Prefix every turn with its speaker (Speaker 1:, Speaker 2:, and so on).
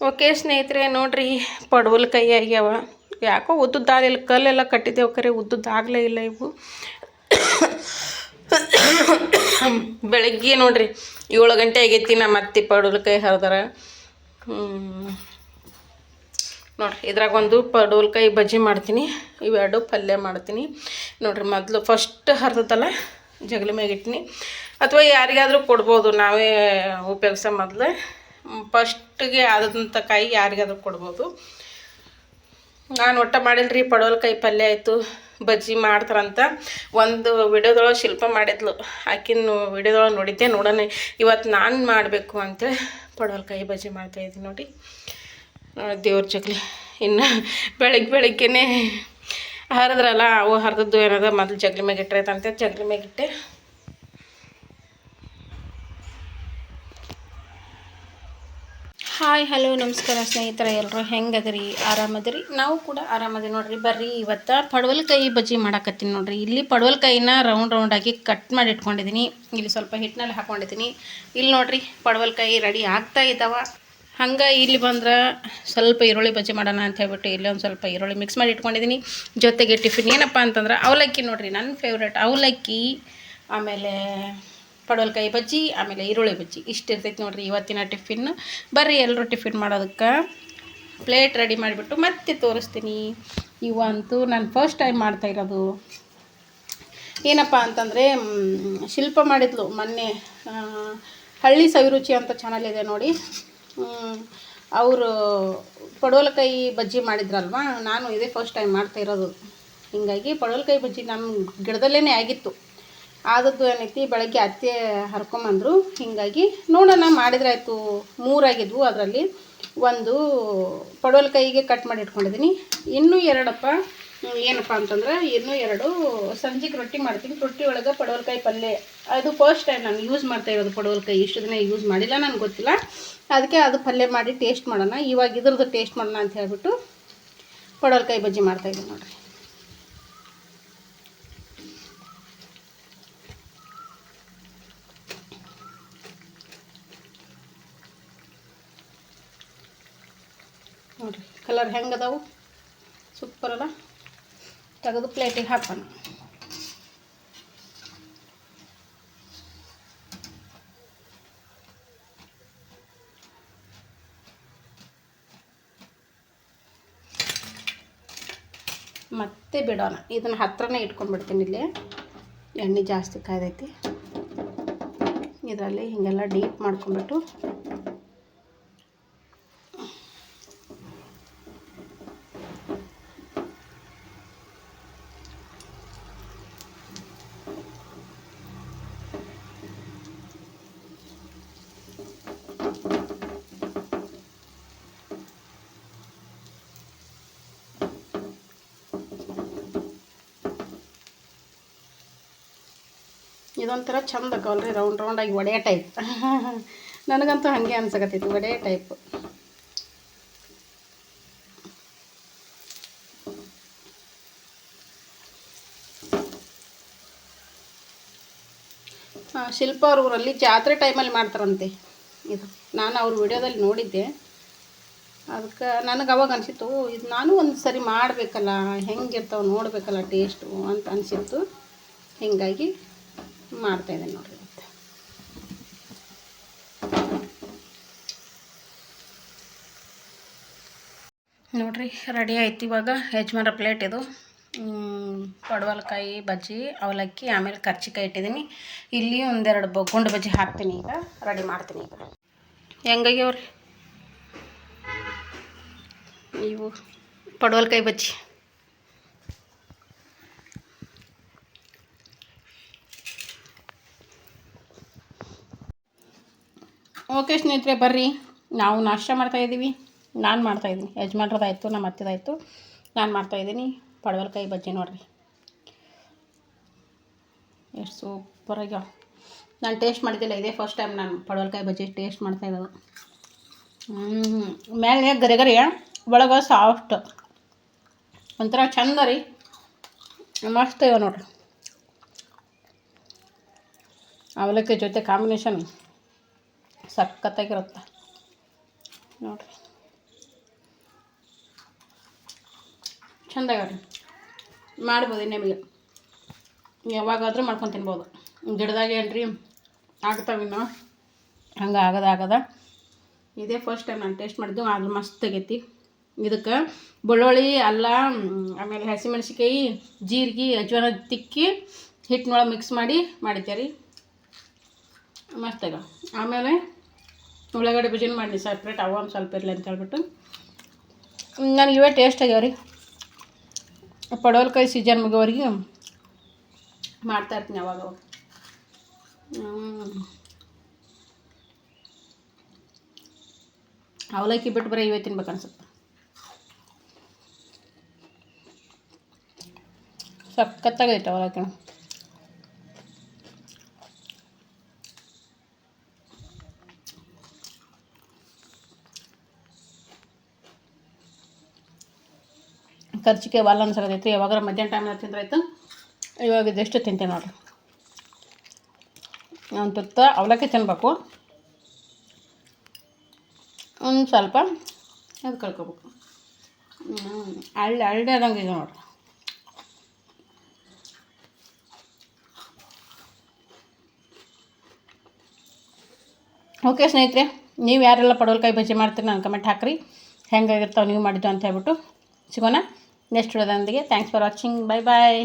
Speaker 1: Okay ಸ್ನೇಹಿತರೆ, ನೋಡಿರಿ ಪಡವಲಕಾಯಿ ಆಗ್ಯಾವ. ಯಾಕೋ ಉದ್ದುದ್ದಾಗಲಿಲ್ಲ, ಕಲ್ಲೆಲ್ಲ ಕಟ್ಟಿದ್ದೇವೆ ಖರೆ ಉದ್ದುದ್ದಾಗಲೇ ಇಲ್ಲ ಇವು. ಬೆಳಗ್ಗೆ ನೋಡಿರಿ 7 ಗಂಟೆ ಆಗೈತಿ, ನಮ್ಮ ಅತ್ತೆ ಪಡವಲಕಾಯಿ ಹರಿದಾರ. ನೋಡಿರಿ ಇದ್ರಾಗ ಒಂದು ಪಡವಲಕಾಯಿ ಬಜ್ಜಿ ಮಾಡ್ತೀನಿ, ಇವೆರಡು ಪಲ್ಯ ಮಾಡ್ತೀನಿ. ನೋಡಿರಿ ಮೊದಲು ಫಸ್ಟ್ ಹರಿದಲ್ಲ ಜಗಲಿ ಮ್ಯಾಗ ಇಟ್ಟಿನಿ, ಅಥವಾ ಯಾರಿಗಾದರೂ ಕೊಡ್ಬೋದು. ನಾವೇ ಉಪಯೋಗಿಸೋ ಮೊದಲು ಫಸ್ಟಿಗೆ ಆದಂಥ ಕಾಯಿ ಯಾರಿಗಾದ್ರೂ ಕೊಡ್ಬೋದು. ನಾನು ಒಟ್ಟು ಮಾಡಿಲ್ರಿ. ಪಡವಲಕಾಯಿ ಪಲ್ಯ ಆಯಿತು, ಬಜ್ಜಿ ಮಾಡ್ತಾರಂತ ಒಂದು ವಿಡಿಯೋದೊಳಗೆ ಶಿಲ್ಪ ಮಾಡಿದ್ಲು. ಆಕಿನ ವಿಡಿಯೋದೊಳಗೆ ನೋಡಿದ್ದೆ. ನೋಡೋಣ ಇವತ್ತು ನಾನು ಮಾಡಬೇಕು ಅಂತೇಳಿ ಪಡವಲಕಾಯಿ ಬಜ್ಜಿ ಮಾಡ್ತಾಯಿದ್ದೀನಿ. ನೋಡಿ ದೇವ್ರ ಜಗಲಿ ಇನ್ನು ಬೆಳಗ್ಗೆನೇ ಹರಿದ್ರಲ್ಲ, ಅವು ಹರಿದದ್ದು ಏನದ ಮೊದಲು ಜಗಲಿ ಮ್ಯಾಗ ಇಟ್ಟರೆ ಜಗಲಿ ಮ್ಯಾಗಿಟ್ಟೆ. ಹಾಯ್ ಹಲೋ ನಮಸ್ಕಾರ ಸ್ನೇಹಿತರೆ, ಎಲ್ಲರೂ ಹೆಂಗದಿರಿ? ಆರಾಮದಿರಿ? ನಾವು ಕೂಡ ಆರಾಮದಿ ನೋಡ್ರಿ. ಬರ್ರಿ ಇವತ್ತು ಪಡವಲಕಾಯಿ ಬಜ್ಜಿ ಮಾಡಾಕತ್ತೀನಿ ನೋಡ್ರಿ. ಇಲ್ಲಿ ಪಡವಲಕಾಯಿನ ರೌಂಡಾಗಿ ಕಟ್ ಮಾಡಿ ಇಟ್ಕೊಂಡಿದ್ದೀನಿ. ಇಲ್ಲಿ ಸ್ವಲ್ಪ ಹಿಟ್ಟಿನಲ್ಲಿ ಹಾಕ್ಕೊಂಡಿದ್ದೀನಿ. ಇಲ್ಲಿ ನೋಡ್ರಿ ಪಡವಲಕಾಯಿ ರೆಡಿ ಆಗ್ತಾ ಇದ್ದಾವೆ. ಹಂಗೆ ಇಲ್ಲಿ ಬಂದ್ರೆ ಸ್ವಲ್ಪ ಈರುಳ್ಳಿ ಬಜ್ಜಿ ಮಾಡೋಣ ಅಂತ ಹೇಳ್ಬಿಟ್ಟು ಇಲ್ಲಿ ಒಂದು ಸ್ವಲ್ಪ ಈರುಳ್ಳಿ ಮಿಕ್ಸ್ ಮಾಡಿ ಇಟ್ಕೊಂಡಿದ್ದೀನಿ. ಜೊತೆಗೆ ಟಿಫಿನ್ ಏನಪ್ಪ ಅಂತಂದ್ರೆ ಅವಲಕ್ಕಿ ನೋಡ್ರಿ, ನನ್ನ ಫೇವ್ರೇಟ್ ಅವಲಕ್ಕಿ, ಆಮೇಲೆ ಪಡವಲಕಾಯಿ ಬಜ್ಜಿ, ಆಮೇಲೆ ಈರುಳ್ಳಿ ಬಜ್ಜಿ. ಇಷ್ಟು ಇರ್ತೈತೆ ನೋಡಿರಿ ಇವತ್ತಿನ ಟಿಫಿನ್. ಬರ್ರಿ ಎಲ್ಲರೂ ಟಿಫಿನ್ ಮಾಡೋದಕ್ಕೆ ಪ್ಲೇಟ್ ರೆಡಿ ಮಾಡಿಬಿಟ್ಟು ಮತ್ತೆ ತೋರಿಸ್ತೀನಿ. ಇವಂತೂ ನಾನು ಫಸ್ಟ್ ಟೈಮ್ ಮಾಡ್ತಾಯಿರೋದು. ಏನಪ್ಪ ಅಂತಂದರೆ ಶಿಲ್ಪ ಮಾಡಿದ್ಲು ಮೊನ್ನೆ, ಹಳ್ಳಿ ಸವಿರುಚಿ ಅಂತ ಚಾನಲ್ ಇದೆ ನೋಡಿ. ಅವರು ಪಡವಲಕಾಯಿ ಬಜ್ಜಿ ಮಾಡಿದ್ರಲ್ವ, ನಾನು ಇದೇ ಫಸ್ಟ್ ಟೈಮ್ ಮಾಡ್ತಾಯಿರೋದು. ಹೀಗಾಗಿ ಪಡವಲಕಾಯಿ ಬಜ್ಜಿ ನಮ್ಮ ಗಿಡದಲ್ಲೇ ಆಗಿತ್ತು. ಆದದ್ದು ಏನೈತಿ, ಬೆಳಗ್ಗೆ ಅತ್ತೆ ಹರ್ಕೊಂಬಂದರು. ಹೀಗಾಗಿ ನೋಡೋಣ ಮಾಡಿದ್ರೆ ಆಯಿತು. 3 ಆಗಿದ್ವು, ಅದರಲ್ಲಿ ಒಂದು ಪಡವಲಕಾಯಿಗೆ ಕಟ್ ಮಾಡಿ ಇಟ್ಕೊಂಡಿದ್ದೀನಿ. ಇನ್ನೂ 2 ಏನಪ್ಪ ಅಂತಂದ್ರೆ ಇನ್ನೂ 2 ಸಂಜೆಗೆ ರೊಟ್ಟಿ ಮಾಡ್ತೀನಿ. ರೊಟ್ಟಿ ಒಳಗೆ ಪಡವಲಕಾಯಿ ಪಲ್ಯ. ಅದು ಫಸ್ಟ್ ಟೈಮ್ ನಾನು ಯೂಸ್ ಮಾಡ್ತಾಯಿರೋದು ಪಡವಲಕಾಯಿ. ಇಷ್ಟು ದಿನ ಯೂಸ್ ಮಾಡಿಲ್ಲ, ನನಗೆ ಗೊತ್ತಿಲ್ಲ. ಅದಕ್ಕೆ ಅದು ಪಲ್ಯ ಮಾಡಿ ಟೇಸ್ಟ್ ಮಾಡೋಣ, ಇವಾಗ ಇದ್ರದ್ದು ಟೇಸ್ಟ್ ಮಾಡೋಣ ಅಂತ ಹೇಳ್ಬಿಟ್ಟು ಪಡವಲಕಾಯಿ ಬಜ್ಜಿ ಮಾಡ್ತಾಯಿದ್ದೀನಿ ನೋಡಿರಿ. ನೋಡಿರಿ ಕಲರ್ ಹೆಂಗದಾವು, ಸೂಪರ್ ಅಲ್ಲ. ತೆಗೆದು ಪ್ಲೇಟಿಗೆ ಹಾಕೋಣ. ಮತ್ತೆ ಬಿಡೋಣ. ಇದನ್ನು ಹತ್ರನೇ ಇಟ್ಕೊಂಡ್ಬಿಡ್ತೀನಿ. ಇಲ್ಲಿ ಎಣ್ಣೆ ಜಾಸ್ತಿ ಕಾಯ್ದೈತಿ. ಇದರಲ್ಲಿ ಹೀಗೆಲ್ಲ ಡೀಪ್ ಮಾಡ್ಕೊಂಬಿಟ್ಟು ಇದೊಂಥರ ಚಂದ ಅಕ್ಕವಲ್ರಿ, ರೌಂಡಾಗಿ ಒಡೆಯ ಟೈಪ್. ನನಗಂತೂ ಹಾಗೆ ಅನ್ಸಕತ್ತೈತಿ, ಒಡೆಯ ಟೈಪ್. ಶಿಲ್ಪ ಅವ್ರ ಊರಲ್ಲಿ ಜಾತ್ರೆ ಟೈಮಲ್ಲಿ ಮಾಡ್ತಾರಂತೆ ಇದು. ನಾನು ಅವ್ರ ವಿಡಿಯೋದಲ್ಲಿ ನೋಡಿದ್ದೆ. ಅದಕ್ಕೆ ನನಗೆ ಅವಾಗ ಅನಿಸಿತ್ತು, ಇದು ನಾನು ಒಂದು ಸರಿ ಮಾಡಬೇಕಲ್ಲ, ಹೆಂಗಿರ್ತಾವೆ ನೋಡಬೇಕಲ್ಲ ಟೇಸ್ಟು ಅಂತ ಅನಿಸಿತ್ತು. ಹೀಗಾಗಿ ಮಾಡ್ತಾಯಿದ್ದೀನಿ ನೋಡಿರಿ. ನೋಡಿರಿ ರೆಡಿ ಆಯ್ತು. ಇವಾಗ ಯಜಮಾನ ಪ್ಲೇಟ್ ಇದು. ಪಡವಲಕಾಯಿ ಬಜ್ಜಿ, ಅವಲಕ್ಕಿ, ಆಮೇಲೆ ಕರ್ಚಿಕಾಯಿ ಇಟ್ಟಿದ್ದೀನಿ. ಇಲ್ಲಿ ಒಂದೆರಡು ಗುಂಡು ಬಜ್ಜಿ ಹಾಕ್ತೀನಿ. ಈಗ ರೆಡಿ ಮಾಡ್ತೀನಿ. ಈಗ ಹೆಂಗಾಗ್ಯವ್ರಿ ಇವು ಪಡವಲಕಾಯಿ ಬಜ್ಜಿ. ಓಕೆ ಸ್ನೇಹಿತರೆ, ಬರ್ರಿ ನಾವು ನಾಷ್ಟ ಮಾಡ್ತಾಯಿದ್ದೀವಿ. ನಾನು ಮಾಡ್ತಾಯಿದ್ದೀನಿ, ಯಜಮಾನ್ರದಾಯಿತು, ನಮ್ಮ ಅತ್ತೆದಾಯಿತು, ನಾನು ಮಾಡ್ತಾಯಿದ್ದೀನಿ. ಪಡವಲಕಾಯಿ ಬಜ್ಜಿ ನೋಡಿರಿ ಎಷ್ಟು ಸೂಪರಾಗ್ಯಾವ. ನಾನು ಟೇಸ್ಟ್ ಮಾಡಿದ್ದಿಲ್ಲ, ಇದೇ ಫಸ್ಟ್ ಟೈಮ್ ನಾನು ಪಡವಲಕಾಯಿ ಬಜ್ಜಿ ಟೇಸ್ಟ್ ಮಾಡ್ತಾಯಿರೋದು. ಮೇಲೆ ಗರಿ ಒಳಗೆ ಸಾಫ್ಟ್, ಒಂಥರ ಚಂದ ರೀ, ಮಸ್ತ್ ಇವ ನೋಡಿರಿ. ಅವಲಕ್ಕಿ ಜೊತೆ ಕಾಂಬಿನೇಷನ್ ಸಖತ್ತಾಗಿರುತ್ತೆ ನೋಡಿರಿ. ಚೆಂದಾಗ್ರಿ ಮಾಡ್ಬೋದು ನಿಮಗೆ ಯಾವಾಗಾದರೂ ಮಾಡ್ಕೊಂಡು ತಿನ್ಬೋದು ಗಿಡದಾಗ ಏನ್ರಿ ಆಗ್ತಾವಿನ್ನು ಹಂಗೆ ಆಗದ ಇದೇ ಫಸ್ಟ್ ಟೈಮ್ ನಾನು ಟೇಸ್ಟ್ ಮಾಡಿದ್ದು ಅದು ಮಸ್ತ್ ಆಗೈತಿ ಇದಕ್ಕೆ ಬೆಳ್ಳುಳ್ಳಿ ಅಲ್ಲ ಆಮೇಲೆ ಹಸಿಮೆಣ್ಸಿಕಾಯಿ ಜೀರಿಗೆ ಅಜ್ವಾನ ತಿಕ್ಕಿ ಹಿಟ್ಟಿನೊಳಗೆ ಮಿಕ್ಸ್ ಮಾಡಿ ಮಾಡಿದ್ದೆ ರೀ ಮಸ್ತಾಗ ಆಮೇಲೆ ಉಳ್ಳಾಗಡ್ಡಿ ಬಜ್ಜಿನೂ ಮಾಡಿ ಸಪ್ರೇಟ್ ಅವ ಒಂದು ಸ್ವಲ್ಪ ಇರಲಿ ಅಂತ ಹೇಳ್ಬಿಟ್ಟು ನನಗೆ ಇವೇ ಟೇಸ್ಟ್ ಆಗ್ಯಾವ ರೀ ಪಡವಲಕಾಯಿ ಸೀಸನ್ ಮುಗಿಯೋವರೆಗೆ ಮಾಡ್ತಾಯಿರ್ತೀನಿ ಅವಾಗ ಅವಲಕ್ಕಿ ಬಿಟ್ಟು ಬರೀ ಇವೇ ತಿನ್ಬೇಕು ಅನ್ಸುತ್ತೆ ಸಖತ್ತಾಗೈತೆ ಅವಲಕ್ಕಿ ಖರ್ಚಿಗೆ ವಾಲ್ ಅನ್ಸಕತ್ತೈತಿ ಯಾವಾಗಾರ ಮಧ್ಯಾಹ್ನ ಟೈಮ್ನಾಗ ತಿಂದ್ರಾಯ್ತು ಇವಾಗ ಇದೆಷ್ಟು ತಿಂತೀನಿ ನೋಡಿರಿ ಒಂದು ತುತ್ತ ಅವಲಕ್ಕಿ ತಿನ್ಬೇಕು ಒಂದು ಸ್ವಲ್ಪ ಅದು ಕಳ್ಕೊಬೇಕು ಹಳ್ಳಿ ಆದಂಗೆ ಇದೆ ನೋಡಿರಿ ಓಕೆ ಸ್ನೇಹಿತರೆ ನೀವು ಯಾರೆಲ್ಲ ಪಡವಲಕಾಯಿ ಬಜ್ಜಿ ಮಾಡ್ತೀರಿ ನಾನು ಕಮೆಂಟ್ ಹಾಕಿರಿ ಹೆಂಗಾಗಿರ್ತಾವೆ ನೀವು ಮಾಡಿದ್ದು ಅಂತ ಹೇಳ್ಬಿಟ್ಟು ಸಿಗೋಣ ನೆಕ್ಸ್ಟ್ ವಿಡಿಯೋದೊಂದಿಗೆ thanks for watching bye bye